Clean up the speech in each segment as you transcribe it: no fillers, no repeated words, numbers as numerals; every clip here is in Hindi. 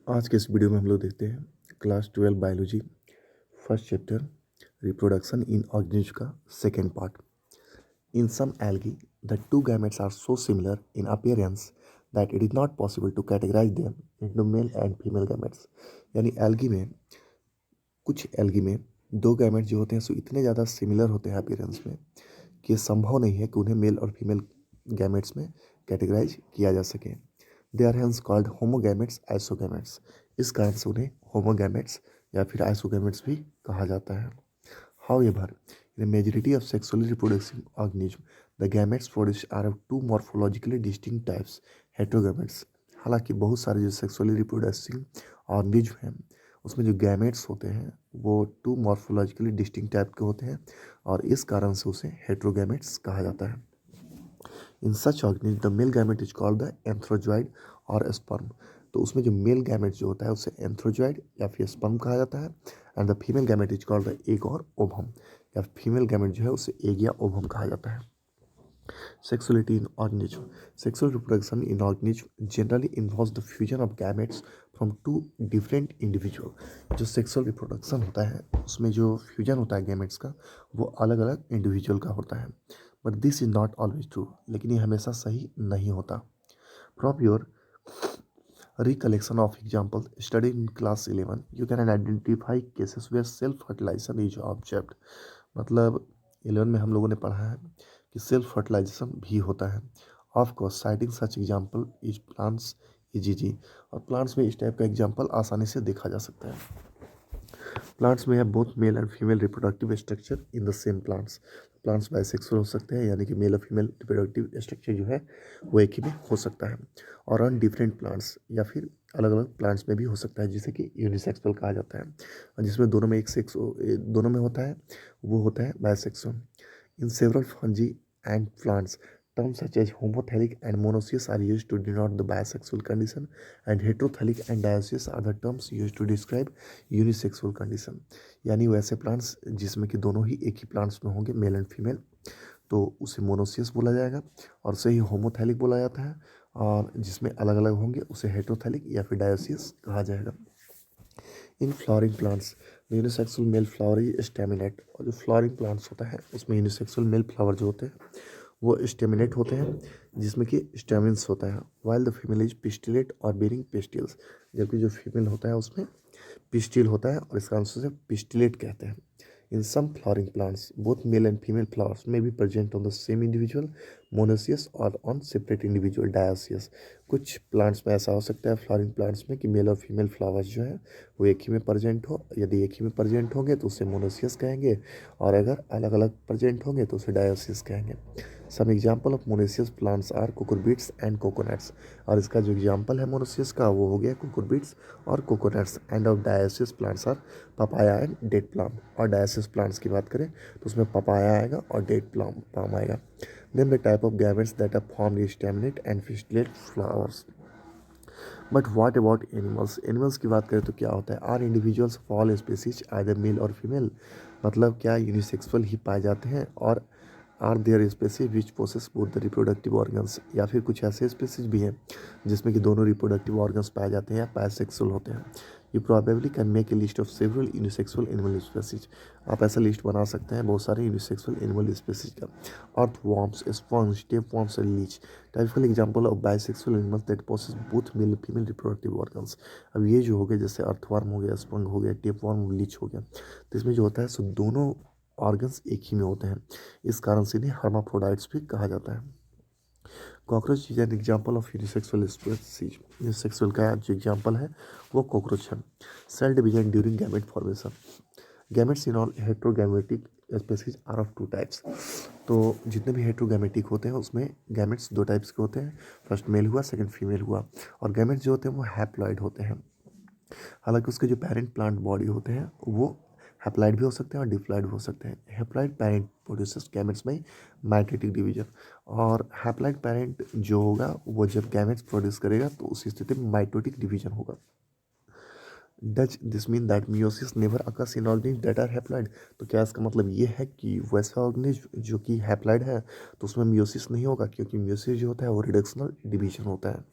आज के इस वीडियो में हम लोग देखते हैं class 12 biology first chapter reproduction in organism का second part. In some algae the two gametes are so similar in appearance that it is not possible to categorise them into male and female gametes. यानी कुछ एल्गी में दो गैमेट्स जो होते हैं सो इतने ज़्यादा सिमिलर होते हैं अपीयरेंस में कि संभव नहीं है कि उन्हें मेल और फीमेल गैमेट्स में कैटेगराइज किया जा सके। They are hence called homogametes isogametes. इस कारण से उन्हें होमोगैमेट्स या फिर आइसोगैमेट्स भी कहा जाता है। However, in a majority of sexually reproducing organisms, the gametes produced are of two morphologically distinct types, heterogametes। हालांकि बहुत सारे जो सेक्सुअली रिप्रोडक्सिंग ऑर्गेनिज्म हैं उसमें जो गैमेट्स होते हैं वो टू मॉर्फोलॉजिकली डिस्टिंक्ट टाइप के होते हैं और इस कारण से उसे हेट्रोगैमेट्स कहा जाता है। In such organism the male gamete is called the antherozoid और स्पर्म। तो उसमें जो मेल गैमेट जो होता है उसे एंथ्रोजॉइड या फिर स्पर्म कहा जाता है and the female gamete is called the egg और ओवम। या फीमेल गैमेट जो है उसे एग या ओवम कहा जाता है। Sexuality in organism. Sexual reproduction in organism generally involves the fusion of gametes from two different individual। जो सेक्सुअल रिप्रोडक्शन होता है उसमें जो फ्यूजन होता है गैमेट्स का वो अलग अलग इंडिविजुअल का होता है। But this is not always true, लेकिन ये हमेशा सही नहीं होता। From your recollection of example studied in class 11 you can identify cases where self fertilization is observed। मतलब 11 में हम लोगों ने पढ़ा है कि सेल्फ फर्टिलाइजेशन भी होता है। Of course citing such example is plants EG. और प्लांट्स में इस टाइप का एग्जांपल आसानी से देखा जा सकता है। प्लांट्स में है both male and female reproductive structure in the same plants. Plants bisexual हो सकते हैं यानी कि mail or female reproductive structure जो है वो एक ही में हो सकता है। और ऑन डिफरेंट प्लांट्स या फिर अलग अलग प्लांट्स में भी हो सकता है जिसे कि यूनिसेक्सुअल कहा जाता है और जिसमें दोनों में एक सेक्स दोनों में होता है वो होता है bisexual. In several fungi and plants terms such as homothelic and monoecious are used to denote the bisexual condition and heterothelic and dioecious are the terms used to describe unisexual condition। यानी वैसे प्लांट्स जिसमें कि दोनों ही एक ही प्लांट्स में होंगे मेल एंड फीमेल तो उसे मोनोसियस बोला जाएगा और उसे ही होमोथैलिक बोला जाता है और जिसमें अलग अलग होंगे उसे हेटेरोथैलिक या फिर डायोसियस कहा जाएगा। इन flowering plants unisexual male flower is staminate. और जो फ्लावरिंग प्लांट्स होता है उसमें यूनिसेक्सुअल मेल फ्लावर जो होते हैं वो स्टेमिनेट होते हैं जिसमें कि स्टेमिन्स होता है। While the female is pistillate और बेरिंग पिस्टिल्स। जबकि जो फीमेल होता है उसमें पिस्टिल होता है और इसका आंसर से पिस्टिलेट कहते हैं। In some flowering plants both male and female flowers may be present on the same individual monoecious और ऑन सेपरेट इंडिविजुअल डायोसियस। कुछ प्लांट्स में ऐसा हो सकता है फ्लावरिंग प्लांट्स में कि मेल और फीमेल फ्लावर्स जो है वो एक ही में प्रेजेंट हो। यदि एक ही में प्रेजेंट होंगे तो उसे मोनोसियस कहेंगे और अगर अलग अलग प्रेजेंट होंगे तो उसे डायोसियस कहेंगे। Some example of monoecious plants are cucurbits and coconuts. और इसका जो एग्जाम्पल है मोनोसियस का वो हो गया कोकोरबीट्स और coconuts. And of dioecious plants are papaya and date palm. और डायोसियस प्लांट्स की बात करें तो उसमें पपाया आएगा और डेट प्लाम आएगा। Then the type of gametes that are formed is staminate and pistillate flowers. But what about animals. Animals की बात करें तो क्या होता है are individuals of all species either male or female. मतलब क्या यूनिसेक्सुअल ही पाए जाते हैं और are there species which possess both the reproductive organs. या फिर कुछ ऐसे स्पेसीज भी हैं जिसमें कि दोनों रिप्रोडक्टिव ऑर्गन्स पाए जाते हैं या पाइसेक्सुअल होते हैं। You probably can make a list of several unisexual animal species. आप ऐसा लिस्ट बना सकते हैं बहुत सारे यूनिसेक्सुअल एनिमल स्पेसीज का। Earthworms sponge tapeworms and leech typical example of bisexual animals that possess both male female reproductive organs. अब ये जो हो गए जैसे अर्थवॉर्म हो गया स्पंग हो गया टेपवॉर्म लीच हो गया तो इसमें जो होता है सो दोनों ऑर्गन्स एक ही में होते हैं। इस कारण से इन्हें हर्माफ्रोडाइट्स भी कहा जाता है। Cockroach is an example of unisexual species. Unisexual का जो एग्जाम्पल है वो कॉकरोच है। Cell division during gamete formation. Gametes in all heterogametic species are of two types. तो जितने भी हेट्रोगैमेटिक होते हैं उसमें गैमेट्स दो टाइप्स के होते हैं। फर्स्ट मेल हुआ सेकंड फीमेल हुआ। और गैमेट्स जो होते हैं वो हैप्लॉइड होते हैं। हालांकि उसके जो पेरेंट प्लांट बॉडी होते हैं वो हैप्लॉइड भी हो सकते हैं और डिप्लॉइड भी हो सकते हैं। हैप्लॉइड पेरेंट प्रोड्यूसेस गैमेट्स में माइटोटिक डिवीजन। और हैप्लॉइड पेरेंट जो होगा वो जब गैमेट्स प्रोड्यूस करेगा तो उस स्थिति में माइटोटिक डिवीजन होगा। Does this mean that meiosis never occurs in organism that are haploid. तो क्या इसका मतलब ये है कि वैसा ऑर्गेनिज्म जो कि हैप्लॉइड है तो उसमें मियोसिस नहीं होगा क्योंकि मियोसिस जो होता है वो रिडक्शनल डिवीजन होता है।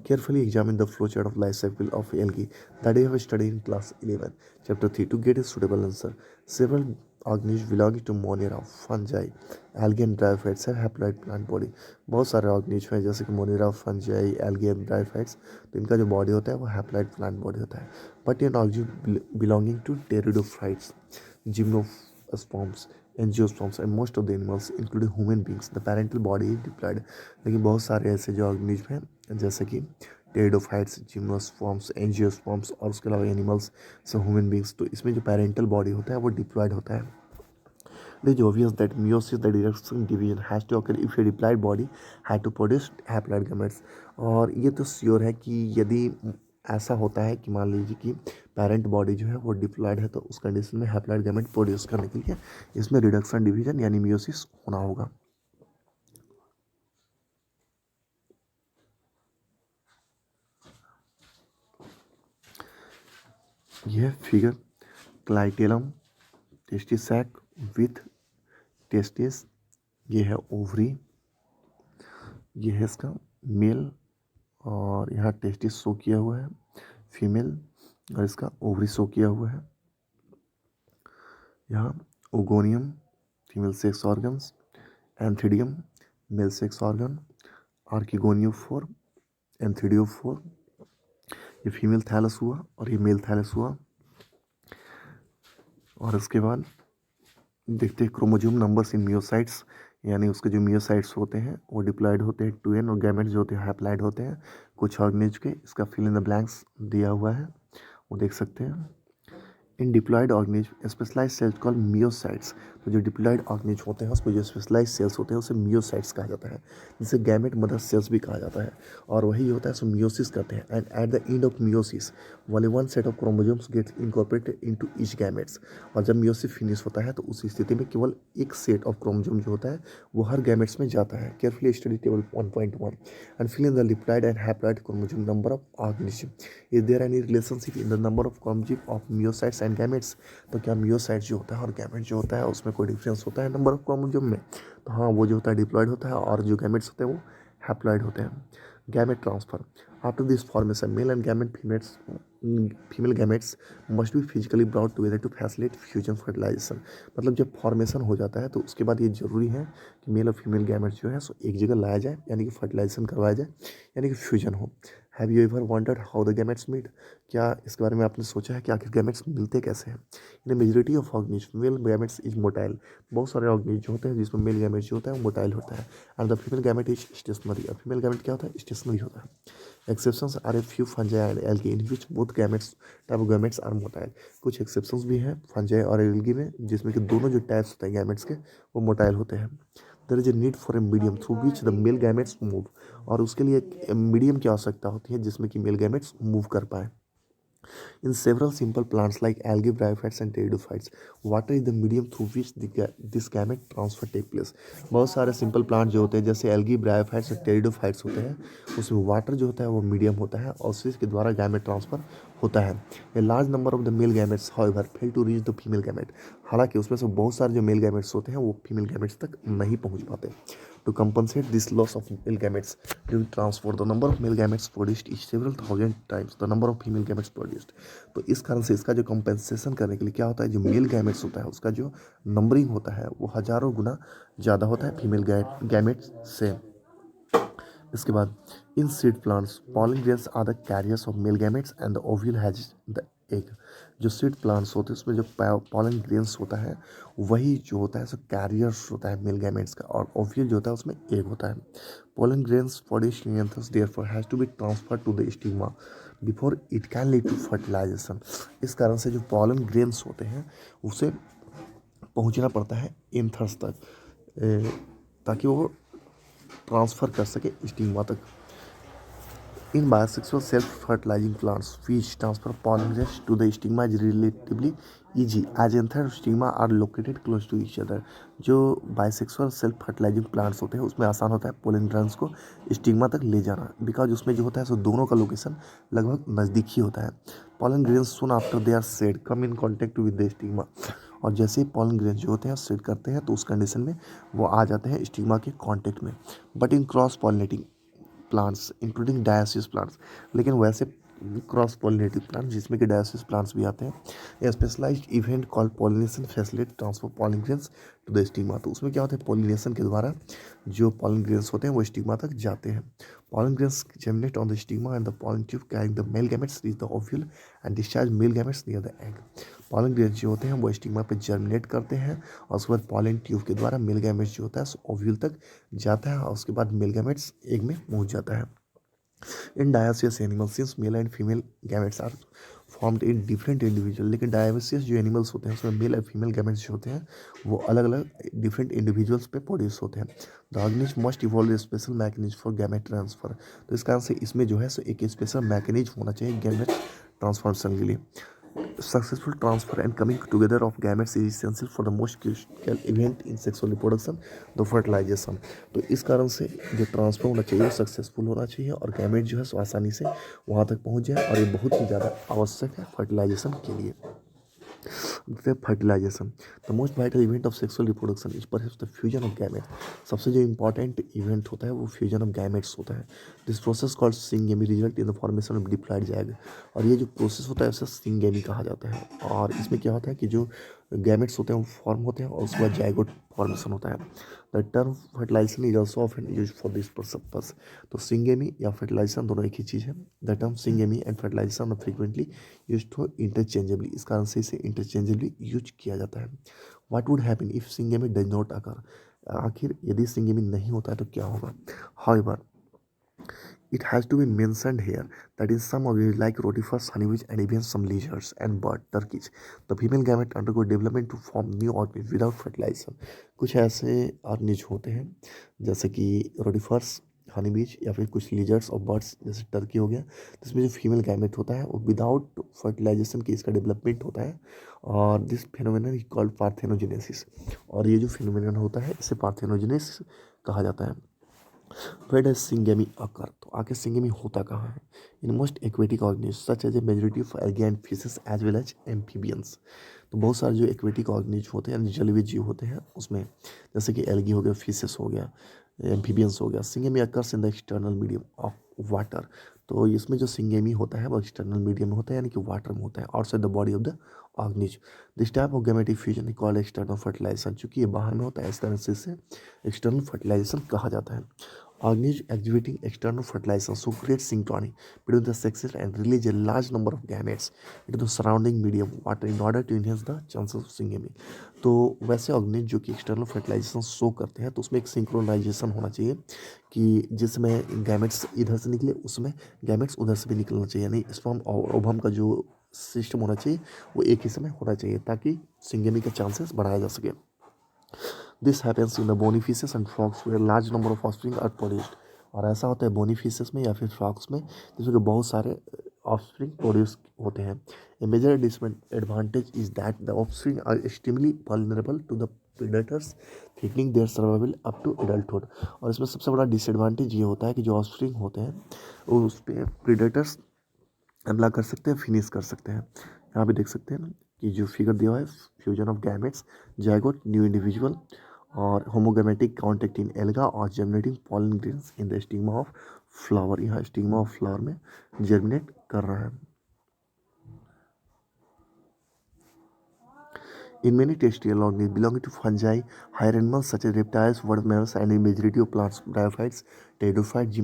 Carefully examine the flowchart of life cycle of algae that you have studied in class 11, chapter 3 to get a suitable answer. Several organisms belonging to Monera, fungi, algae and bryophytes have haploid plant body. बहुत सारे ऑर्गेनिज्म हैं जैसे कि Monera, fungi, algae and bryophytes, तो इनका जो बॉडी होता है वो हैप्लॉइड प्लांट बॉडी होता है. But in organism belonging to pteridophytes, gymnosperms, angiosperms and most of the animals including human beings the parental body is diploid. लेकिन बहुत सारे ऐसे जो ऑर्गेनिज्म हैं जैसे कि टेरिडोफाइट्स, जिम्नोस्पर्म्स, एंजियोस्पर्म्स और उसके अलावा एनिमल्स से ह्यूमन बींग्स, तो इसमें जो पैरेंटल बॉडी होता है वो डिप्लॉयड होता है. It is obvious that meiosis, the direction division, has to occur if a diploid body had to produce haploid gametes. और ये तो श्योर है कि यदि ऐसा होता है कि मान लीजिए कि पेरेंट बॉडी जो है वो डिप्लॉयड है, तो उस कंडीशन में हैप्लॉइड गैमेट प्रोड्यूस करने के लिए इसमें रिडक्शन डिवीजन यानी मियोसिस होना होगा. यह figure clitellum testis sac with testis, ये है ओवरी, ये है इसका मेल और यहाँ टेस्टिस शो किया हुआ है फीमेल और इसका ओवरी शो किया हुआ है. यहाँ oogonium female sex organs, antheridium male sex organ, archegoniophore, antheridiophore, ये फीमेल थैलस हुआ और ये मेल थैलस हुआ. और इसके बाद देखते हैं क्रोमोजोम नंबर्स इन मियोसाइट्स, यानी उसके जो मियोसाइट्स होते हैं वो डिप्लॉयड होते हैं 2n और गैमेट्स जो होते हैं हैप्लॉयड होते हैं कुछ ऑर्गेनिज के. इसका फिल इन द ब्लैंक्स दिया हुआ है, वो देख सकते हैं. In diploid organism specialise cells called meiocytes, तो जो डिप्लॉयड ऑर्गेनिज्म होते हैं उसको जो स्पेशलाइज सेल्स होते हैं उसे मियोसाइट्स कहा जाता है, जिसे गैमेट मदर सेल्स भी कहा जाता है. और वही होता है सो मियोसिस कहते हैं. And at the end of meiosis only one set of chromosomes gets incorporated into each gametes. और जब मियोसिस फिनिश होता है तो उस स्थिति में केवल एक सेट ऑफ क्रोमोसोम जो होता है वो हर गैमेट्स में जाता है. Carefully study table 1.1 and fill in the diploid and haploid chromosome number of organism. Is there any relationship in the number of chromosome of meiocytes and gametes. तो क्या मियोसाइट जो होता है और गैमेट जो होता है उसमें कोई डिफरेंस होता है नंबर ऑफ क्रोमोसोम में? तो हाँ, वो जो होता है डिप्लॉयड होता है और जो गैमेट्स होते हैं वो हैप्लॉयड होते हैं. Gamete transfer after this formation male and gamete female gametes must be physically brought together to facilitate fusion fertilisation. मतलब जब फॉर्मेशन हो जाता है तो उसके बाद ये जरूरी है कि मेल और फीमेल गैमेट्स जो है सो एक जगह लाया जाए, यानी कि फर्टिलाइजेशन करवाया जाए, यानी कि फ्यूजन हो. Have you ever wondered how the gametes meet? क्या इसके बारे में आपने सोचा है कि आखिर गैमेट्स मिलते कैसे हैं? In majority of organism mail gametes is motile. बहुत सारे ऑर्गेनिज्म जो होते हैं जिसमें मेल गैमेट जो होता है वो मोटाइल होता है. And the female gamete is stationary. और फीमेल गैमेट क्या होता है? स्टेशनरी होता है. Exceptions are a few fungi and algae in which both gametes type of gametes are motile. कुछ एक्सेप्शंस भी हैं फंजाई और एल्गी में जिसमें कि दोनों जो टाइप्स होते हैं गैमेट्स के वो मोटाइल होते हैं. There is a need for a medium through which the male gametes move. और उसके लिए एक मीडियम की आवश्यकता होती है जिसमें कि मेल गैमेट्स मूव कर पाए. In several simple plants like algae, bryophytes and pteridophytes, water is the medium through which this gamete transfer take place. बहुत सारे सिंपल प्लांट जो होते हैं जैसे एल्गी, ब्रायोफाइट्स और टेरिडोफाइट्स होते हैं, उसमें वाटर जो होता है वो मीडियम होता है और उसी के द्वारा गैमेट ट्रांसफर होता है. A large number of the male gametes however fail to reach the female gamete. हालांकि उसमें से बहुत सारे जो मेल गैमेट्स होते हैं वो फीमेल गैमेट्स तक नहीं पहुंच पाते. To compensate this loss of male gametes during transfer, the number of male gametes produced is several thousand times the number of female gametes produced. तो इस कारण से इसका जो कंपेंसेशन करने के लिए क्या होता है, जो मेल गैमेट्स होता है उसका जो नंबरिंग होता है वो हजारों गुना ज़्यादा होता है फीमेल गैमेट्स से. इसके बाद in seed plants pollen grains are the carriers of male gametes and the ovule has the egg. जो सीड प्लांट्स होते हैं उसमें जो पॉलन ग्रेन्स होता है वही जो होता है सो कैरियर्स होता है मेल गैमेट्स का, और ओव्यूल जो होता है उसमें एग होता है. Pollen grains produced in anthers therefore has to be transferred to the stigma before it can lead to fertilisation. इस कारण से जो पॉलन ग्रेन्स होते हैं उसे पहुंचना पड़ता है एंथस तक ताकि वो ट्रांसफ़र कर सके स्टिग्मा तक. In bisexual self fertilising plants which transfer pollen grains to the stigma is relatively easy as anther and stigma are located close to each other. जो बायोसेक्सुअल सेल्फ फर्टिलाइजिंग प्लांट्स होते हैं उसमें आसान होता है पोलन ग्रेन्स को स्टिग्मा तक ले जाना, बिकॉज उसमें जो होता है सो दोनों का लोकेशन लगभग नज़दीक ही होता है. Pollen grains soon after they are shed come in contact with the stigma. और जैसे ही पोलन ग्रेन्स जो होते हैं सेड करते हैं तो उस कंडीशन में वो आ जाते हैं स्टिग्मा के कॉन्टेक्ट में. But in cross pollinating plants including डायोसिस plants, लेकिन वैसे क्रॉस पॉलिनेटिव प्लांट जिसमें कि डायोसिस प्लांट्स भी आते हैं। A specialised event called pollination facility transfer pollen grains to the stigma. तो उसमें क्या होता है, पॉलिनेशन के द्वारा जो पॉलन ग्रेन्स होते हैं वो स्टिग्मा तक जाते हैं। Pollen grains germinate on the stigma and the pollen tube carrying the male gametes reach the ovule and discharge male gametes near the egg. Pollen grains जो होते हैं वो स्टिग्मा पे जर्मिनेट करते हैं और उसके बाद पॉलन ट्यूब के द्वारा मेल गैमेट्स जो होता है ओव्यूल तक जाता है और उसके बाद मेल गैमेट्स एग में पहुंच जाता है। इन dioecious animals since male and female gametes are formed in different individual, लेकिन dioecious जो एनिमल्स होते हैं उसमें मेल और फीमेल गैमेट्स जो होते हैं वो अलग अलग डिफरेंट इंडिविजुअल्स पे प्रोड्यूस होते हैं। The organism must evolve A special mechanism for gamete transfer. तो इस कारण से इसमें जो है सो एक स्पेशल मैकेनिज्म होना चाहिए गैमेट ट्रांसफॉर्मेशन के लिए। Successful transfer and coming together of gametes is essential for the most critical event in sexual reproduction, the fertilization। तो इस कारण से जो ट्रांसफर होना चाहिए वो सक्सेसफुल होना चाहिए और गैमेट जो है सो आसानी से वहाँ तक पहुँच जाए, और ये बहुत ही ज़्यादा आवश्यक है फर्टिलाइजेशन के लिए। Fertilisation the most vital event of sexual reproduction is perhaps the fusion of gametes. सबसे जो इंपॉर्टेंट इवेंट होता है वो फ्यूजन ऑफ गैमेट्स होता है। This process called syngamy result in the formation of diploid egg. और ये जो प्रोसेस होता है उसे सिंगेमी कहा जाता है। और इसमें क्या होता है कि जो गैमेट्स होते हैं वो फॉर्म होते हैं और उसके बाद जाइगोट फॉर्मेशन होता है। The term fertilisation is also often use for this purpose. तो सिंगेमी या फर्टिलाइजेशन दोनों एक ही चीज़ है। The term syngamy and fertilisation are frequently used for interchangeably. इस कारण से इसे इंटरचेंजेबली यूज किया जाता है। What would happen if syngamy does not occur. आखिर यदि सिंगेमी नहीं होता है तो क्या होगा। However it has to be mentioned here that in some organisms like rotifers, honeybees, and even some lizards and bird turkeys, the female gamete undergo development to form new organisms without fertilization। कुछ ऐसे ऑर्गेनिज होते हैं जैसे कि रोटिफर्स, हनीबीज या फिर कुछ लिजर्ड्स और बर्ड्स जैसे टर्की हो गया, जिसमें जो फीमेल गैमेट होता है वो विदाउट फर्टिलाइजेशन की इसका डेवलपमेंट होता है। और this phenomenon is called parthenogenesis. और ये जो फेनोमेनन होता है इसे पार्थेनोजेनेसिस कहा जाता है। Where does syngamy occur? तो आखिर सिंगेमी होता कहाँ है। In most aquatic organism such as a majority of algae and fishes as well as amphibians. तो बहुत सारे जो एक्वेटिक ऑर्गेनिज होते हैं जलीय जीव होते हैं उसमें, जैसे कि एल्गी हो गया, फिशेस हो गया, एम्फीबियंस हो गया। Syngamy occurs in the external medium of water. तो इसमें जो सिंगेमी होता है वो एक्सटर्नल मीडियम में होता है, यानी कि वाटर में होता है, outside the body of the organism. This type of gametic fusion called external fertilisation. चूंकि ये बाहर में होता है इस तरह से इसे एक्सटर्नल फर्टिलाइजेशन कहा जाता है। Organisms exhibiting external fertilization so create synchrony between the sexes and release a large number of gametes into the surrounding medium water in order to enhance the chances of syngamy। तो वैसे ऑर्गेनिज जो कि एक्सटर्नल फर्टिलाइजेशन शो करते हैं तो उसमें एक सिंक्रोनाइजेशन होना चाहिए कि जिसमें गैमेट्स इधर से निकले उसमें गैमेट्स उधर से भी निकलना चाहिए, यानी स्पर्म और ओवम का जो सिस्टम होना चाहिए वो एक ही समय होना चाहिए ताकि सिंगेमी के चांसेस बढ़ाया जा सके। This happens in the bony fishes and frogs where large number of offspring are produced. और ऐसा होता है बोनी फिशेस में या फिर फ्रॉग्स में जिसमें कि बहुत सारे ऑफस्प्रिंग प्रोड्यूस होते हैं। A major disadvantage is that the offspring are extremely vulnerable to the predators threatening their survival up to adulthood. और इसमें सबसे बड़ा डिसएडवांटेज ये होता है कि जो ऑफस्प्रिंग होते हैं वो उस पर प्रेडेटर्स हमला कर सकते हैं, फिनिश कर सकते हैं। यहाँ पे देख सकते हैं ना कि जो फिगर दिया हुआ है, fusion of gametes, zygote, new individual और होमोगैमेटिक कांटेक्ट इन एल्गा और germinating pollen grains in the stigma of flower. यहाँ स्टिग्मा ऑफ फ्लावर में जर्मिनेट कर रहा है। In many terrestrial organisms belonging to fungi, higher animals such as reptiles, vertebrates, and in majority of plants, bryophytes, pteridophytes,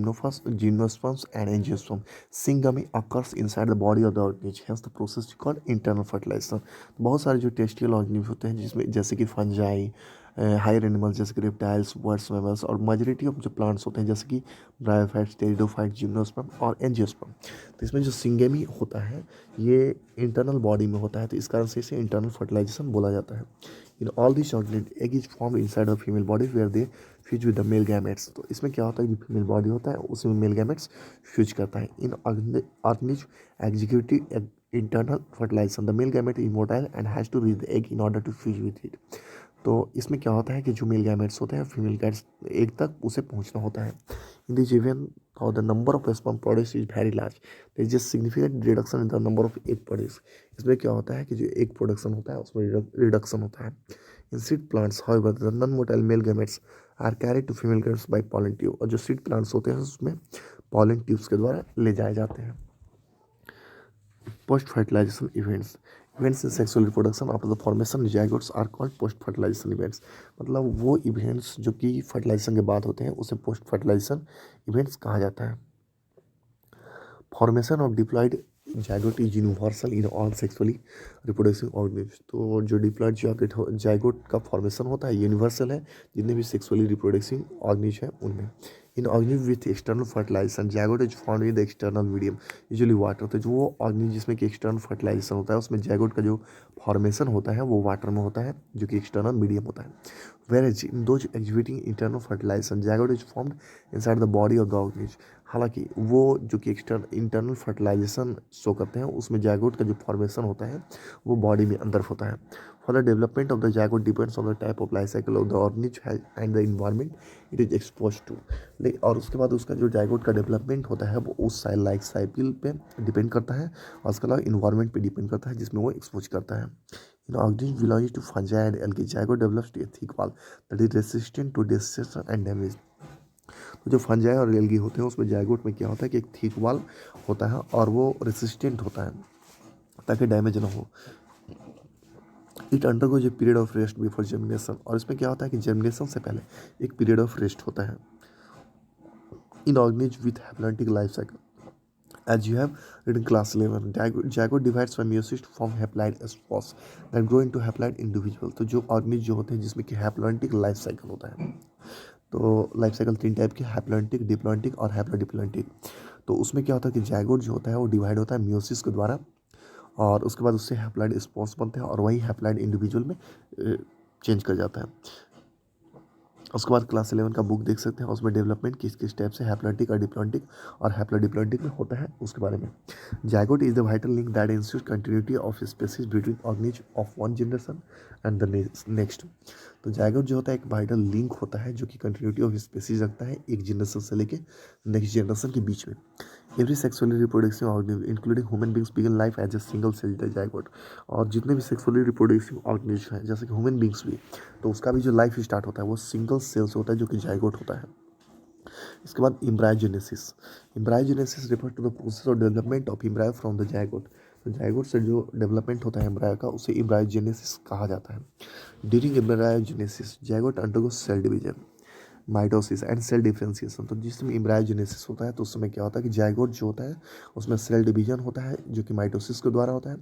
gymnosperms, and angiosperms, syngamy occurs inside the body of the organism. Hence, the process is called internal fertilization। बहुत सारे जो टेरेस्ट्रियल ऑर्गेनिज्म होते हैं जिसमें जैसे कि फंजाई, हायर एनिमल्स जैसे कि रेप्टाइल्स, वर्ड्स मैमल्स, और मेजोरिटी ऑफ जो प्लांट्स होते हैं जैसे कि ब्रायोफाइट्स, टेरिडोफाइट्स, जिम्नोस्पर्म और एंजियोस्पर्म। तो इसमें जो सिंगेमी होता है ये इंटरनल बॉडी में होता है, तो इस कारण से इसे इंटरनल फर्टिलाइजेशन बोला जाता है। In all this organism egg is form inside the female body where they fuse with the male gametes. तो इसमें क्या होता है, जो फीमेल बॉडी होता है उसमें मेल गैमेट्स फ्यूज करता है। In organism exhibiting internal fertilisation the male gamete is immotile and has to reach the egg in order to fuse with it. तो इसमें क्या होता है कि जो मेल गैमेट्स होते हैं फीमेल गैट्स एग तक उसे पहुंचना होता है। इन दिस इवन और the number of sperm produce is very large, there is a significant reduction in the number of egg produce. इसमें क्या होता है कि जो एग प्रोडक्शन होता है उसमें रिडक्शन होता है। In seed plants however the non motile male gametes are carried to female girls by pollen tube, और जो सीड प्लांट्स होते हैं उसमें पॉलन ट्यूब्स के द्वारा ले जाए जाते हैं। Post fertilisation events, events in sexual reproduction after the formation zygotes are called post fertilisation events. मतलब वो इवेंट्स जो कि फर्टिलाइजेशन के बाद होते हैं उसे पोस्ट फर्टिलाइजेशन इवेंट्स कहा जाता है। Formation of diploid zygote is universal in all sexually reproductive organisms. तो जो डिप्लॉयड जाइगोट का फॉर्मेशन होता है यूनिवर्सल है जितने भी सेक्सुअली रिप्रोडक्टिव ऑर्गेनिज हैं उनमें। In organism with external fertilisation zygote is found with external medium usually water. तो जो वो ऑर्गेनिज जिसमें कि एक्सटर्नल फर्टिलाइजेशन होता है उसमें जाइगोट का जो फॉर्मेशन होता है वो वाटर में होता है जो कि एक्सटर्नल मीडियम होता है। Whereas in those exhibiting internal fertilization, zygote is formed inside the body of the organism। हालांकि वो जो कि इंटरनल फर्टिलाइजेशन शो करते हैं उसमें जाइगोट का जो फॉर्मेशन होता है वो बॉडी में अंदर होता है। For the development of the zygote depends on the type of life cycle of the organism and the environment it is expose to. और उसके बाद उसका जो जाइगोट का डेवलपमेंट होता है वो उस लाइफ साइकिल पे डिपेंड करता है और उसके अलावा इन्वायरमेंट पे डिपेंड करता है जिसमें वो एक्सपोज करता है। In organisms belonging to fungi and algae, zygote develops a thick wall that is resistant to disease and damage। तो जो फंजाई और एल्गी होते हैं उसमें जाइगोट में क्या होता है कि एक थिक वॉल होता है और वो रेसिस्टेंट होता है ताकि डैमेज ना हो। It undergoes a period of rest before germination, और इसमें क्या होता है कि जर्मिनेशन से पहले एक पीरियड ऑफ रेस्ट होता है। इन organism with haplontic life cycle as you have written class 11, zygote divides by meiosis to form haploid spores that grow into haploid individual। तो जो ऑर्गेनिज जो होते हैं जिसमें कि हैप्लॉन्टिक लाइफ साइकिल होता है, तो लाइफ साइकिल 3 टाइप के हैप्लॉन्टिक, डिप्लॉन्टिक और हैप्लोडिप्लॉन्टिक। तो उसमें क्या होता है कि जाइगोट जो होता है वो डिवाइड होता है मियोसिस के द्वारा और उसके बाद उससे हैप्लॉइड स्पोर्स बनते हैं और वही हैप्लॉइड इंडिविजुअल में चेंज कर जाता है। उसके बाद क्लास 11 का बुक देख सकते हैं उसमें डेवलपमेंट किस किस टाइप से हैप्लॉन्टिक और डिप्लॉन्टिक और हैप्लोडिप्लॉन्टिक में होता है उसके बारे में। Zygote is the vital link that ensures continuity of species between organism of one generation and the next. तो जाइगोट जो होता है एक वाइटल लिंक होता है जो कि कंटिन्यूटी ऑफ स्पीसीज रखता है एक जनरेशन से लेके नेक्स्ट जनरेशन के बीच में। Every sexually reproductive organism including human beings begin life as a single cell zygote. और जितने भी सेक्सुअली रिप्रोडक्टिव ऑर्गेनिज्म हैं जैसे कि ह्यूमन बींग्स भी, तो उसका भी जो लाइफ स्टार्ट होता है वो सिंगल सेल से होता है जो कि जाइगोट होता है। इसके बाद embryogenesis, embryogenesis refer to the process of development of embryo from the zygote. तो जाइगोट से जो डेवलपमेंट होता है एम्ब्रायो का उसे एम्ब्रायोजेनेसिस कहा जाता है। During embryogenesis zygote undergo cell division, mitosis and cell differentiation. तो जिसमें एम्ब्रायोजेनेसिस होता है तो उस समय क्या होता है कि जाइगोट जो होता है उसमें सेल डिवीजन होता है जो कि माइटोसिस के द्वारा होता है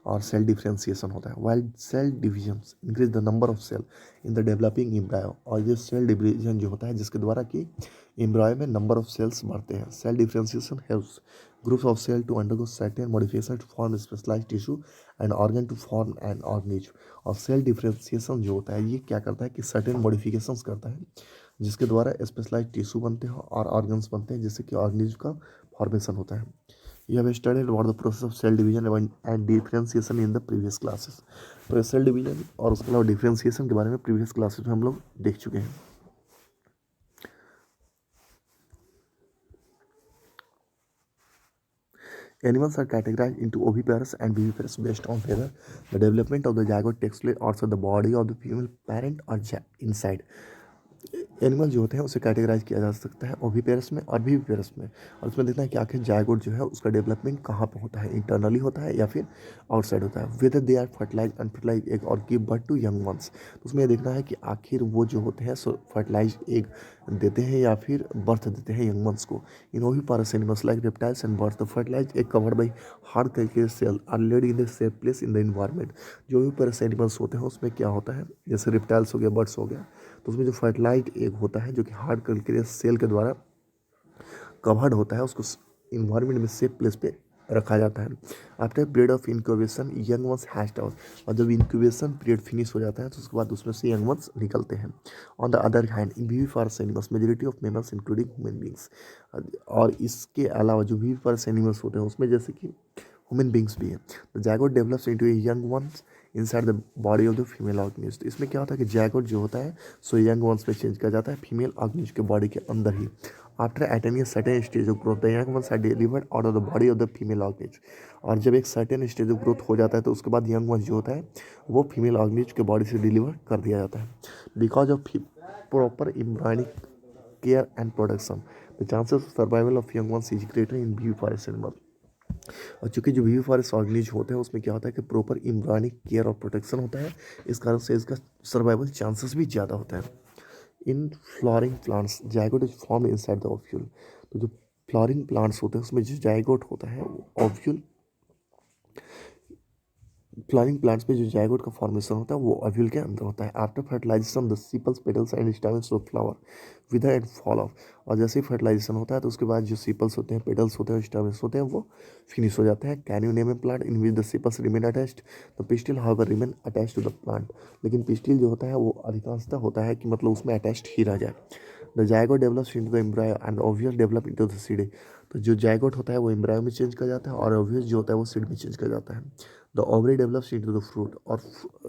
और सेल डिफरेंशिएशन होता है। While cell division increase the number of cell in the developing embryo, और ये सेल डिवीजन जो होता है जिसके द्वारा कि एम्ब्रायो में नंबर ऑफ सेल्स बढ़ते हैं। Cell differentiation helps groups of cell to undergo certain modification to form specialized tissue and organ to form an organism। और सेल डिफरेंशिएशन जो होता है ये क्या करता है कि सर्टेन मॉडिफिकेशंस करता है जिसके द्वारा स्पेशलाइज्ड टिश्यू बनते हैं और ऑर्गन्स बनते हैं जिससे कि ऑर्गेनिज्म का फॉर्मेशन होता है। You have studied about the process of cell division and differentiation in the previous classes. तो सेल डिवीजन और उसके अलावा डिफरेंशिएशन के बारे में प्रीवियस क्लासेस में हम लोग देख चुके हैं। Animals are categorized into oviparous and viviparous based on whether the development of the zygote takes place outside the body of the female parent or inside। Animal जो होते हैं उसे कैटेगराइज किया जा सकता है ओविपेरस में और विविपेरस में, और उसमें देखना है कि आखिर जाइगोट जो है उसका डेवलपमेंट कहाँ पे होता है, इंटरनली होता है या फिर आउटसाइड होता है। Whether they are fertilise unfertilise egg or give birth to young ones. तो उसमें यह देखना है कि आखिर वो जो होते हैं सो फर्टिलाइज एग देते हैं या फिर बर्थ देते हैं यंग वंस को। In oviparous animals like reptiles and birds the fertilise egg covered by hard calcareous shell are laid in the safe place in the environment. जो ओविपारस एनिमल्स होते हैं उसमें क्या होता है जैसे रेप्टाइल्स हो गया, बर्ड्स हो गया, तो उसमें जो फर्टिलाइज एग होता है जो कि हार्ड कैल्केरियस सेल के द्वारा कवर्ड होता है उसको इन्वायरमेंट में सेफ प्लेस पे रखा जाता है। After period of incubation young ones hatched out, और जब इंक्यूबेशन पीरियड फिनिश हो जाता है तो उसके बाद उसमें से यंग वंस निकलते हैं। On the other hand in viviparous animals majority of mammals including human beings, और इसके अलावा जो विविपारस एनिमल्स होते हैं उसमें जैसे कि ह्यूमन बींग्स भी हैं। The zygote develops into a young ones inside the body of the female organism. इसमें क्या होता है कि जाइगोट जो होता है सो यंग वंस में चेंज किया जाता है फीमेल ऑर्गेनिज्म के बॉडी के अंदर ही। After attaining certain stage of growth the young ones are delivered out of the body of the female organism. और जब एक सर्टेन स्टेज ऑफ ग्रोथ हो जाता है तो उसके बाद यंग वंस जो होता है वो फीमेल ऑर्गेनिज्म के बॉडी से डिलीवर कर दिया जाता है। Because of proper embryonic care and production, the chances of survival of young ones is greater in viviparous animal. और चूंकि जो विविफारस ऑर्गेनिज होते हैं उसमें क्या होता है कि प्रॉपर इम्ब्रानिक केयर और प्रोटेक्शन होता है, इस कारण से इसका सर्वाइवल चांसेस भी ज़्यादा होता है. In flowering plants zygote is form inside the ovule. तो जो फ्लावरिंग प्लांट्स होते हैं उसमें जो जाइगोट होता है वो ओव्यूल, फ्लावरिंग प्लांट्स में जो जाइगोट का फॉर्मेशन होता है वो ओव्यूल के अंदर होता है. After fertilisation the sepals petals and stamens of flower wither and fall off. और जैसे ही फर्टिलाइजेशन होता है तो उसके बाद जो सीपल्स होते हैं, पेटल्स होते हैं, स्टैमेन्स होते हैं वो फिनिश हो जाते हैं. Can you name a plant in which the sepals remain attached? The pistil however remain attached to the plant. लेकिन पिस्टिल जो होता है वो अधिकांशतः होता है कि मतलब उसमें अटैच्ड ही रह जाए. The zygote develops into the embryo and ovule develop into the seed. तो जो जाइगोट होता है वो एम्ब्रायो में चेंज कर जाता है और ओव्यूल जो होता है वो सीड में चेंज कर जाता है. The ovary develops into the fruit. और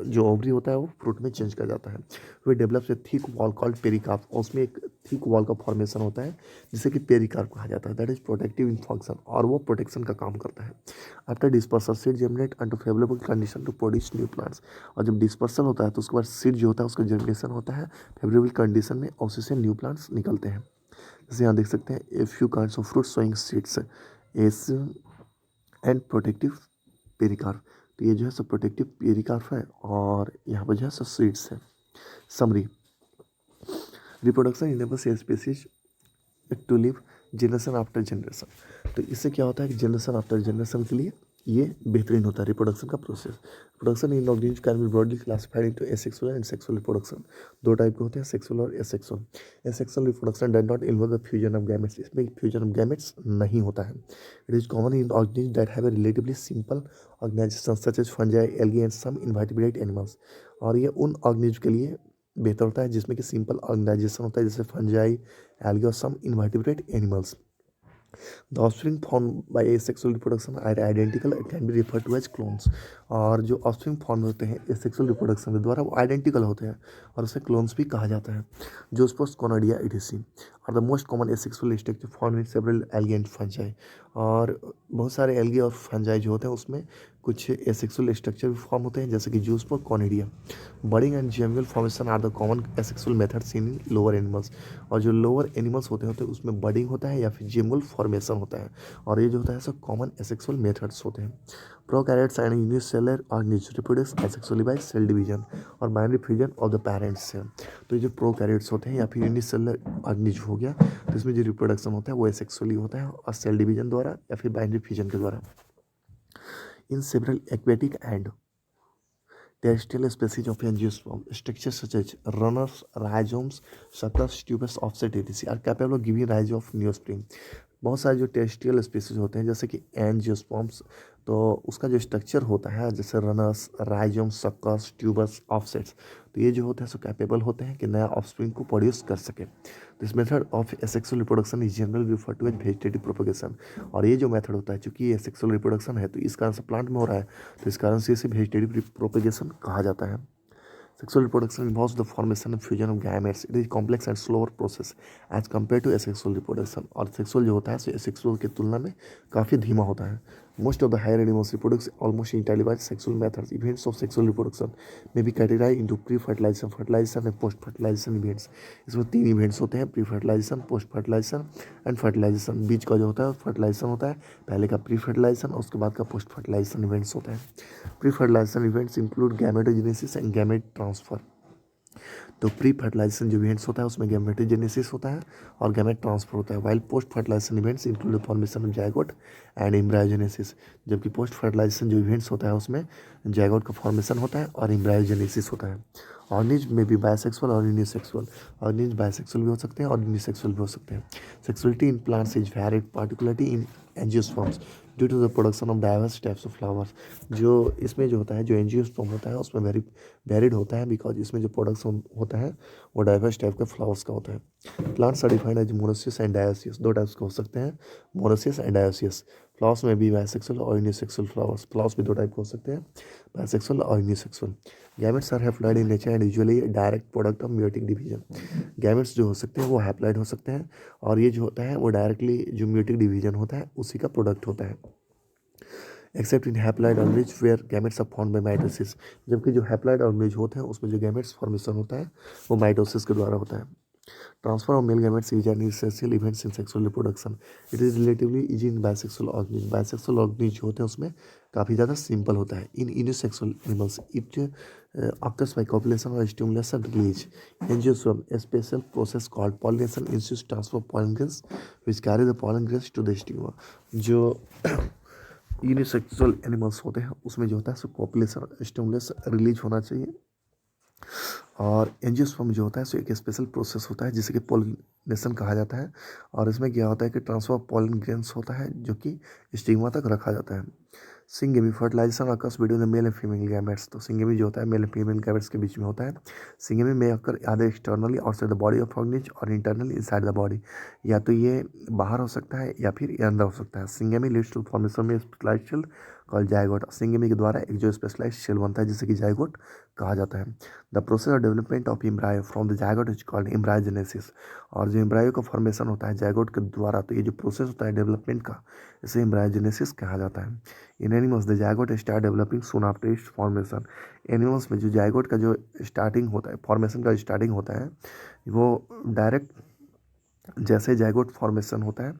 जो ओवरी होता है वो फ्रूट में चेंज कर जाता है. वे develops a thick wall called pericarp. और उसमें एक थिक वॉल का फॉर्मेशन होता है जिसे कि पेरिकार्प कहा जाता है. That is protective in function, और वो प्रोटेक्शन का काम करता है. After dispersal seed germinate under favourable condition to produce new plants. और जब डिस्पर्सल होता है तो उसके बाद सीड जो होता है उसका जर्मिनेशन होता है फेवरेबल कंडीशन में, और उसी से न्यू प्लांट्स निकलते हैं. जैसे यहाँ देख सकते हैं a few kinds of fruit showing seeds S and protective pericarp. तो ये जो है सब प्रोटेक्टिव पेरिकार्प है और यहाँ पर जो है सब सीड्स है. Summary, reproduction enables a species to live generation after generation. तो इससे क्या होता है कि जनरेशन आफ्टर जनरेशन के लिए ये बेहतरीन होता है रिप्रोडक्शन का process. Production in organism can be broadly classified into asexual and sexual reproduction. दो टाइप के होते हैं, सेक्सुअल और asexual. Asexual reproduction does not involve the fusion of gametes. इसमें फ्यूजन ऑफ गैमेट्स नहीं होता है. It is common in organism that have a relatively simple organisation such as fungi, algae and some invertebrate animals. और ये उन ऑर्गेनिज के लिए बेहतर होता है जिसमें कि सिंपल ऑर्गेनाइजेशन होता है, जैसे फंजाई, एल्गी और some invertebrate animals. The offspring formed by asexual reproduction are identical and can be referred to as clones. और जो offspring फॉर्म होते हैं asexual reproduction के द्वारा वो आइडेंटिकल होते हैं और उसे क्लोन्स भी कहा जाता है. जोस्पर्स कोनाडिया इडिसी और the most common asexual structure form in several algae and fungi. और बहुत सारे एल्गी और फंजाई जो होते हैं उसमें कुछ एसेक्सुअल स्ट्रक्चर भी फॉर्म होते हैं, जैसे कि zoospore conidia. Budding and gemmule formation are the common asexual methods in lower animals. और जो लोअर एनिमल्स होते हैं उसमें बडिंग होता है या फिर जेमुअल फॉर्मेशन होता है, और ये जो होता है सब कॉमन एसेक्सुअल मेथड्स होते हैं. Prokaryotes and unicellular organism reproduce asexually by cell division or binary fusion of the parents से. तो ये जो प्रोकैरियोट्स होते हैं या फिर यूनिसेलुलर ऑर्गेनिज हो गया तो इसमें जो रिप्रोडक्शन होता है वो एसेक्सुअली होता है और सेल डिवीजन द्वारा या फिर बाइनरी फ्यूजन के द्वारा. In several aquatic and terrestrial species of angiosperm, structures such as runners, rhizomes, suckers, tubers, offset etc. are capable of giving rise of new spring. बहुत सारे जो टेरेस्ट्रियल स्पीसीज होते हैं जैसे कि एंजियोस्पर्म्स, तो उसका जो स्ट्रक्चर होता है जैसे runners, rhizomes, suckers, tubers, offsets, तो ये जो होते हैं सो कैपेबल होते हैं कि नया ऑफस्प्रिंग को प्रोड्यूस कर सके. This method of asexual reproduction is generally refer to as vegetative propagation. और ये जो मेथड होता है चूंकि ये एसेक्सुअल रिप्रोडक्शन है तो इस कारण से प्लांट में हो रहा है तो इस कारण से इसे वेजिटेटिव प्रोपगेशन कहा जाता है. Sexual reproduction involves the formation and fusion of gametes. It is complex and slower process as compared to asexual reproduction. और sexual जो होता है asexual की तुलना में काफ़ी धीमा होता है. Most of the higher animals reproduce almost entirely by sexual methods. Events of sexual reproduction may be categorized into pre-fertilization, fertilization and post-fertilization events. इसमें 3 इवेंट्स होते हैं, प्री-फर्टिलाइजेशन, पोस्ट-फर्टिलाइजेशन एंड फर्टिलाइजेशन. बीच का जो होता है फर्टिलाइजेशन होता है, पहले का प्री-फर्टिलाइजेशन और उसके बाद का पोस्ट-फर्टिलाइजेशन इवेंट्स होते हैं. Pre-fertilisation events include gametogenesis and gamete transfer. तो प्री फर्टिलाइजेशन जो इवेंट्स होता है उसमें गैमेटोजेनेसिस होता है और गैमेट ट्रांसफर होता है. While post fertilisation events include formation of zygote and embryogenesis. जबकि पोस्ट फर्टिलाइजेशन जो इवेंट्स होता है उसमें जाइगोट का फॉर्मेशन होता है और एम्ब्रायोजेनेसिस होता है. ऑर्गेनिज में भी बायसेक्सुअल और यूनिसेक्सुअल. ऑर्गेनिज बायसेक्सुअल भी हो सकते हैं और यूनिसेक्सुअल भी हो सकते हैं. Sexuality in plants is varied particularly in angiosperms due to the production of diverse types of flowers. जो इसमें जो होता है जो एंजियोस्पर्म होता है उसमें वेरिड होता है बिकॉज इसमें जो प्रोडक्शन होता है वो डाइवर्स टाइप के फ्लावर्स का होता है. Plants are defined as monoecious and dioecious. दो टाइप्स के हो सकते हैं, मोनोसियस एंड डायोसियस. फ्लावर्स में भी बायसेक्सुअल और यूनिसेक्सुअल फ्लावर्स. फ्लावर्स भी दो टाइप के हो सकते हैं, बायसेक्सुअल और unisexual. Gametes are haploid in nature and usually direct product of meiotic division. Gametes जो हो सकते हैं वो हैप्लॉइड हो सकते हैं और ये जो होता है वो डायरेक्टली जो म्यूटिक डिवीजन होता है उसी का प्रोडक्ट होता है. Except in haploid organisms where gametes are formed by mitosis. जबकि जो हैप्लॉइड ऑर्गेनिज होते हैं उसमें जो गैमेट्स फॉर्मेशन होता है वो माइटोसिस के द्वारा होता है। Transfer of male gametes is an essential events in sexual reproduction. It is relatively easy in bisexual organism. Bisexual organism जो होते हैं उसमें काफ़ी ज़्यादा सिंपल होता है। In unisexual animals it occurs by copulation or stimulation release. Angiosperm, a special process called pollination, ensues transfer of pollen grains which carry the pollen grains to the stigma. जो यूनिसेक्सुअल एनिमल्स होते हैं उसमें जो होता है सो कॉपुलेशन स्टिमुलस रिलीज होना चाहिए। और एंजियोस्पर्म जो होता है सो एक स्पेशल प्रोसेस होता है जिसे कि पोलिनेशन कहा जाता है। और इसमें क्या होता है कि ट्रांसफर ऑफ पोलन ग्रेन्स होता है जो कि स्टिग्मा तक रखा जाता है। Syngamy fertilization occurs between the male and female gametes. तो सिंगेमी जो होता है मेल एंड फीमेल गैमेट्स के बीच में होता है। सिंगेमी में occur either externally outside the body of organisms और इंटरनली इनसाइड द बॉडी। या तो ये बाहर हो सकता है या फिर ये अंदर हो सकता है। सिंगेमी लीड्स टू फॉर्मेशन में specialized cell called zygote. Syngamy के द्वारा एक जो स्पेशलाइज्ड सेल बनता है जिसे कि जायगोट कहा जाता है। The process of development of embryo from the zygote is called embryogenesis. और जो एम्ब्रायो का फॉर्मेशन होता है जायगोट के द्वारा, तो ये जो प्रोसेस होता है डेवलपमेंट का, इसे एम्ब्रायोजेनेसिस कहा जाता है। In animals the zygote start developing soon after its formation. Animals में जो जायगोट का जो स्टार्टिंग होता है, फॉर्मेशन का स्टार्टिंग होता है, वो डायरेक्ट जैसे जायगोट फॉर्मेशन होता है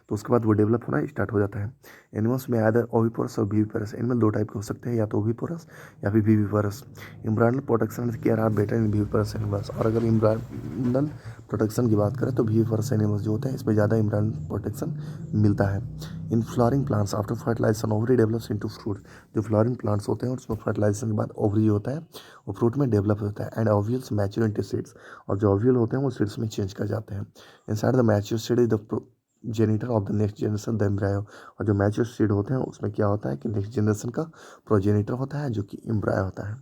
तो उसके बाद वो डेवलप होना स्टार्ट हो जाता है। एनिमल्स में आदर ओविपोरस और विविपोरस। एनिमल दो टाइप के हो सकते हैं, या तो ओविपोरस या फिर viviparous. Embryonal protection care are better in viviparous animals. और अगर इम्ब्रायनल प्रोटेक्शन की बात करें तो विविपोरस एनिमल्स जो होते हैं इसमें ज़्यादा इम्ब्रायनल प्रोटेक्शन मिलता है। In flowering plants after fertilization ovary develops into fruit. जो फ्लावरिंग प्लांट्स होते हैं उसमें फर्टिलाइजेशन के बाद ओवरी होता है वो फ्रूट में डेवलप होता है। And ovules mature into seeds. और जो ओव्यूल होते हैं वो सीड्स में चेंज कर जाते हैं। Inside the mature seed is the janitor of the next generation the embryo. और जो मैच्योर सीड होते हैं उसमें क्या होता है कि नेक्स्ट जनरेशन का प्रोजेनिटर होता है जो कि एम्ब्रायो होता है।